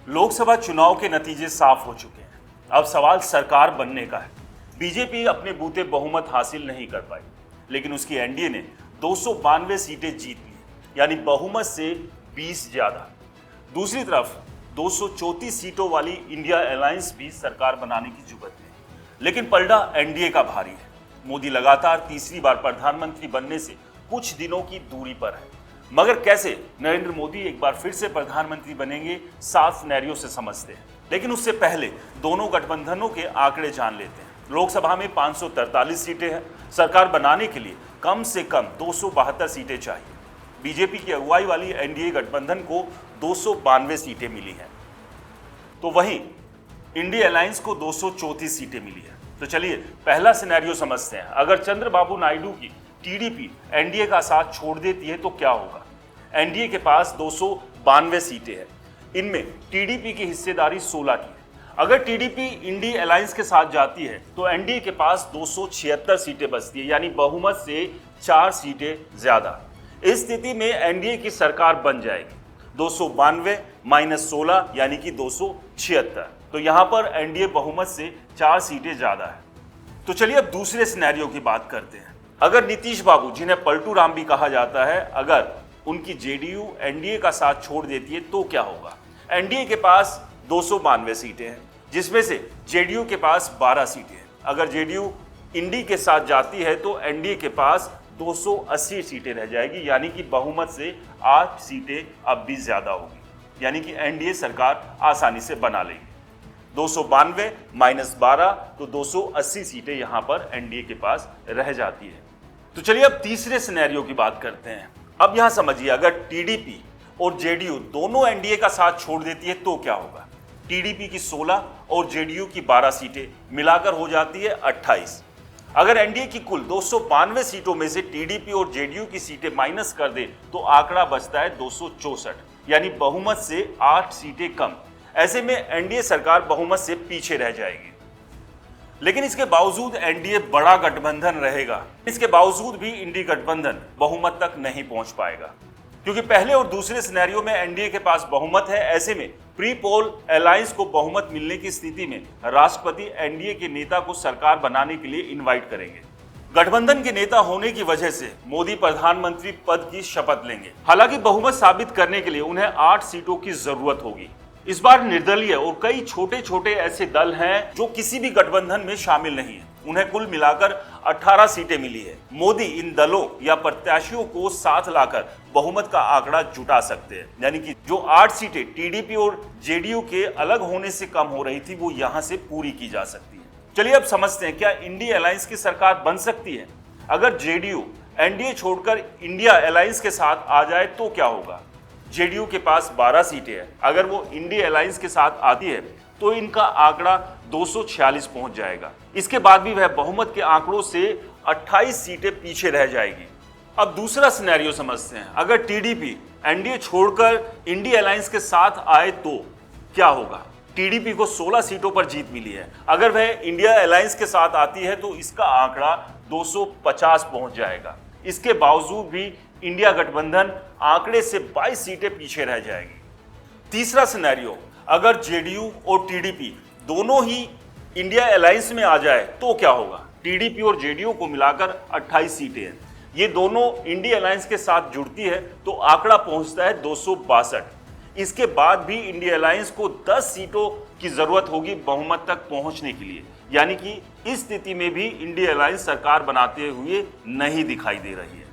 लोकसभा चुनाव के नतीजे साफ हो चुके हैं। अब सवाल सरकार बनने का है। बीजेपी अपने बूते बहुमत हासिल नहीं कर पाई, लेकिन उसकी एनडीए ने 292 सीटें जीत ली, यानी बहुमत से 20 ज्यादा। दूसरी तरफ 234 सीटों वाली इंडिया अलायंस भी सरकार बनाने की जुगत में, लेकिन पलड़ा एनडीए का भारी है। मोदी लगातार तीसरी बार प्रधानमंत्री बनने से कुछ दिनों की दूरी पर है, मगर कैसे नरेंद्र मोदी एक बार फिर से प्रधानमंत्री बनेंगे, साफ सिनेरियो से समझते हैं। लेकिन उससे पहले दोनों गठबंधनों के आंकड़े जान लेते हैं। लोकसभा में 543 सीटें हैं। सरकार बनाने के लिए कम से कम 272 सीटें चाहिए। बीजेपी की अगुवाई वाली एनडीए गठबंधन को 292 सीटें मिली हैं, तो वहीं इंडिया अलायंस को 234 सीटें मिली है। तो चलिए पहला सिनेरियो समझते हैं। अगर चंद्रबाबू नायडू की टीडीपी एनडीए का साथ छोड़ देती है तो क्या होगा। एनडीए के पास 292 सीटें हैं, इनमें टीडीपी की हिस्सेदारी 16 की है। अगर टीडीपी इंडिया अलायंस के साथ जाती है तो एनडीए के पास 276 सीटें बचती है, यानी बहुमत से 4 सीटें ज्यादा। इस स्थिति में एनडीए की सरकार बन जाएगी। 292 माइनस 16 यानी कि 276। तो यहां पर एनडीए बहुमत से 4 सीटें ज्यादा है। तो चलिए अब दूसरे सिनेरियो की बात करते हैं। अगर नीतीश बाबू, जिन्हें पलटू राम भी कहा जाता है, अगर उनकी जेडीयू एनडीए का साथ छोड़ देती है तो क्या होगा। एनडीए के पास 292 सीटें हैं, जिसमें से जेडीयू के पास 12 सीटें हैं। अगर जेडीयू इंडी के साथ जाती है तो एनडीए के पास 280 सीटें रह जाएगी, यानी कि बहुमत से 8 सीटें अब भी ज्यादा होगी, यानी कि एनडीए सरकार आसानी से बना लेगी। 292 माइनस 12 तो 280 सीटें यहां पर एनडीए के पास रह जाती है। तो चलिए अब तीसरे सिनेरियो की बात करते हैं। अब यहां समझिए, अगर टीडीपी और जेडीयू दोनों एनडीए का साथ छोड़ देती है तो क्या होगा। टीडीपी की 16 और जेडीयू की 12 सीटें मिलाकर हो जाती है 28। अगर एनडीए की कुल 292 सीटों में से टीडीपी और जेडीयू की सीटें माइनस कर दे तो आंकड़ा बचता है 264, यानी बहुमत से 8 सीटें कम। ऐसे में एनडीए सरकार बहुमत से पीछे रह जाएगी। लेकिन इसके बावजूद एनडीए बड़ा गठबंधन रहेगा। इसके बावजूद भी इंडी गठबंधन बहुमत तक नहीं पहुंच पाएगा, क्योंकि पहले और दूसरे सिनेरियो में एनडीए के पास बहुमत है। ऐसे में प्री पोल अलायंस को बहुमत मिलने की स्थिति में राष्ट्रपति एनडीए के नेता को सरकार बनाने के लिए इनवाइट करेंगे। गठबंधन के नेता होने की वजह से मोदी प्रधानमंत्री पद की शपथ लेंगे। हालांकि बहुमत साबित करने के लिए उन्हें 8 सीटों की जरूरत होगी। इस बार निर्दलीय और कई छोटे छोटे ऐसे दल हैं जो किसी भी गठबंधन में शामिल नहीं है। उन्हें कुल मिलाकर 18 सीटें मिली है। मोदी इन दलों या प्रत्याशियों को साथ लाकर बहुमत का आंकड़ा जुटा सकते हैं, यानी कि जो 8 सीटें टीडीपी और जेडीयू के अलग होने से कम हो रही थी वो यहां से पूरी की जा सकती है। चलिए अब समझते हैं, क्या इंडिया अलायंस की सरकार बन सकती है। अगर जेडीयू एनडीए छोड़कर इंडिया अलायंस के साथ आ जाए तो क्या होगा। जेडीयू के पास 12 सीटें हैं। अगर वो इंडिया अलायंस के साथ आती है तो इनका आंकड़ा 246 पहुंच जाएगा। इसके बाद भी वह बहुमत के आंकड़ों से 28 सीटें पीछे रह जाएगी। अब दूसरा सिनेरियो समझते हैं। अगर टीडीपी एनडीए छोड़कर इंडिया अलायंस के साथ आए तो क्या होगा। टीडीपी को 16 सीटों पर जीत मिली है। अगर वह इंडिया अलायंस के साथ आती है तो इसका आंकड़ा 250 पहुंच जाएगा। इसके बावजूद भी इंडिया गठबंधन आंकड़े से 22 सीटें पीछे रह जाएगी। तीसरा सिनेरियो, अगर जेडीयू और टीडीपी दोनों ही इंडिया अलायंस में आ जाए तो क्या होगा। टीडीपी और जेडीयू को मिलाकर 28 सीटें हैं। ये दोनों इंडिया अलायंस के साथ जुड़ती है तो आंकड़ा पहुंचता है 262। इसके बाद भी इंडिया अलायंस को 10 सीटों की जरूरत होगी बहुमत तक पहुंचने के लिए, यानी कि इस स्थिति में भी इंडिया अलायंस सरकार बनाते हुए नहीं दिखाई दे रही है।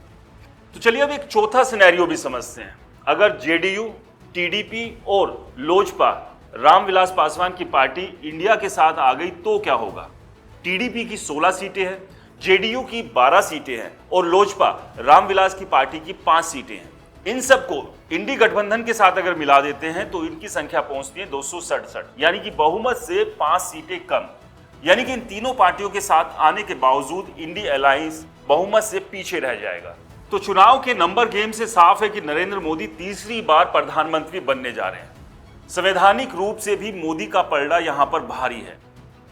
तो चलिए अब एक चौथा सिनेरियो भी समझते हैं। अगर जेडीयू, टीडीपी और लोजपा, रामविलास पासवान की पार्टी इंडिया के साथ आ गई तो क्या होगा। टीडीपी की 16 सीटें हैं, जेडीयू की 12 सीटें हैं और लोजपा, रामविलास की पार्टी की 5 सीटें हैं। इन सबको इंडी गठबंधन के साथ अगर मिला देते हैं तो इनकी संख्या पहुंचती है 267, यानी कि बहुमत से 5 सीटें कम। यानी कि इन तीनों पार्टियों के साथ आने के बावजूद इंडी अलायंस बहुमत से पीछे रह जाएगा। तो चुनाव के नंबर गेम से साफ है कि नरेंद्र मोदी तीसरी बार प्रधानमंत्री बनने जा रहे हैं। संवैधानिक रूप से भी मोदी का पलड़ा यहां पर भारी है।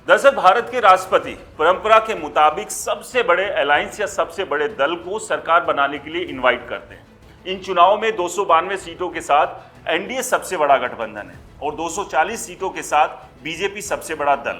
दरअसल भारत के राष्ट्रपति परंपरा के मुताबिक सबसे बड़े अलायंस या सबसे बड़े दल को सरकार बनाने के लिए इनवाइट करते हैं। इन चुनावों में 292 सीटों के साथ एनडीए सबसे बड़ा गठबंधन है और 240 सीटों के साथ बीजेपी सबसे बड़ा दल।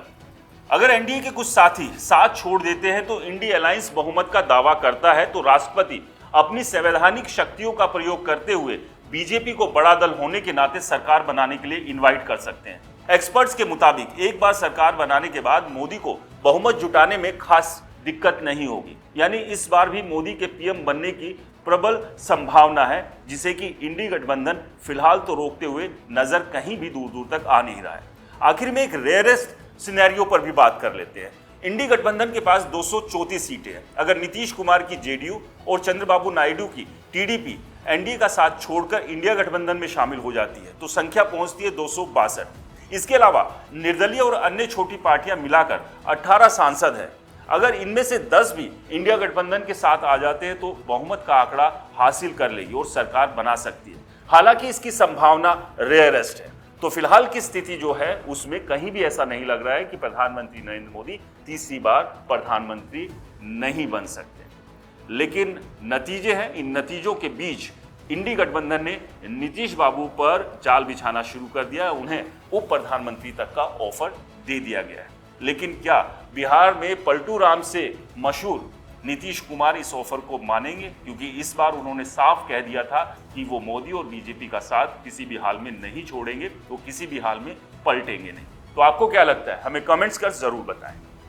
अगर एनडीए के कुछ साथी साथ छोड़ देते हैं तो इंडी अलायंस बहुमत का दावा करता है, तो राष्ट्रपति अपनी संवैधानिक शक्तियों का प्रयोग करते हुए बीजेपी को बड़ा दल होने के नाते सरकार बनाने के लिए इनवाइट कर सकते हैं। एक्सपर्ट्स के मुताबिक एक बार सरकार बनाने के बाद मोदी को बहुमत जुटाने में खास दिक्कत नहीं होगी, यानी इस बार भी मोदी के पीएम बनने की प्रबल संभावना है, जिसे कि इंडी गठबंधन फिलहाल तो रोकते हुए नजर कहीं भी दूर दूर तक आ नहीं रहा है। आखिर में एक रेयरेस्ट सिनेरियो पर भी बात कर लेते हैं। इंडी गठबंधन के पास 234 सीटें हैं। अगर नीतीश कुमार की जेडीयू और चंद्रबाबू नायडू की टीडीपी एनडीए का साथ छोड़कर इंडिया गठबंधन में शामिल हो जाती है तो संख्या पहुंचती है 262। इसके अलावा निर्दलीय और अन्य छोटी पार्टियां मिलाकर 18 सांसद हैं। अगर इनमें से 10 भी इंडिया गठबंधन के साथ आ जाते हैं तो बहुमत का आंकड़ा हासिल कर लेगी और सरकार बना सकती है। हालांकि इसकी संभावना रेयरेस्ट है। तो फिलहाल की स्थिति जो है उसमें कहीं भी ऐसा नहीं लग रहा है कि प्रधानमंत्री नरेंद्र मोदी तीसरी बार प्रधानमंत्री नहीं बन सकते। लेकिन नतीजे हैं, इन नतीजों के बीच इंडी गठबंधन ने नीतीश बाबू पर जाल बिछाना शुरू कर दिया, उन्हें उप प्रधानमंत्री तक का ऑफर दे दिया गया है। लेकिन क्या बिहार में पलटू राम से मशहूर नीतीश कुमार इस ऑफर को मानेंगे? क्योंकि इस बार उन्होंने साफ कह दिया था कि वो मोदी और बीजेपी का साथ किसी भी हाल में नहीं छोड़ेंगे, वो किसी भी हाल में पलटेंगे नहीं। तो आपको क्या लगता है? हमें कमेंट्स कर जरूर बताएं।